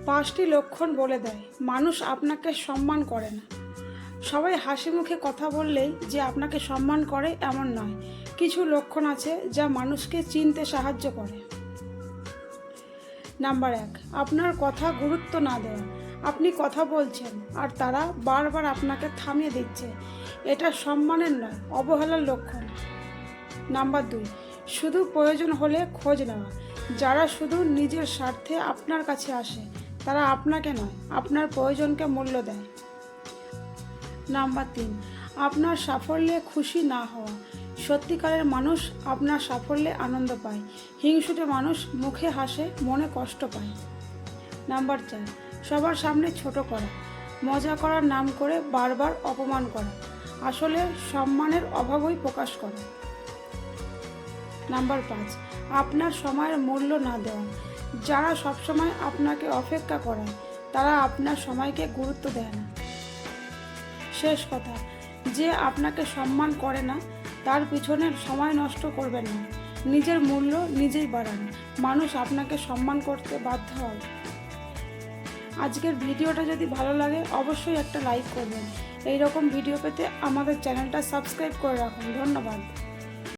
পাঁচটি লক্ষণ বলে দেয় মানুষ আপনাকে সম্মান করে না। সবাই হাসি মুখে কথা বললেই যে আপনাকে সম্মান করে এমন নয়। কিছু লক্ষণ আছে যা মানুষকে চিনতে সাহায্য করে। নাম্বার 1, আপনার কথা গুরুত্ব না দেওয়া। আপনি কথা বলছেন আর তারা বারবার আপনাকে থামিয়ে দিচ্ছে, এটা সম্মানের নয়, অবহেলার লক্ষণ। নাম্বার 2, শুধু প্রয়োজন হলে খোঁজ নেওয়া। যারা শুধু নিজের স্বার্থে আপনার কাছে আসে তারা আপনাকে নয়, আপনার প্রয়োজনকে মূল্য দেয়। নাম্বার 3, আপনার সাফল্যে খুশি না হওয়া। সত্যিকারের মানুষ আপনার সাফল্যে আনন্দ পায়, হিংসুটে মানুষ মুখে হাসে মনে কষ্ট পায়। নাম্বার 4, সবার সামনে ছোট করা। মজা করার নাম করে বারবার অপমান করা আসলে সম্মানের অভাবই প্রকাশ করে। নাম্বার 5, আপনার সময়ের মূল্য না দেওয়া। যারা সবসময় আপনাকে অপেক্ষা করায় তারা আপনার সময়কে গুরুত্ব দেয় না। শেষ কথা, যে আপনাকে সম্মান করে না তার পিছনে সময় নষ্ট করবেন না। নিজের মূল্য নিজেই বাড়ান, মানুষ আপনাকে সম্মান করতে বাধ্য হয়। আজকের ভিডিওটা যদি ভালো লাগে অবশ্যই একটা লাইক করবেন। এই রকম ভিডিও পেতে আমাদের চ্যানেলটা সাবস্ক্রাইব করে রাখুন। ধন্যবাদ।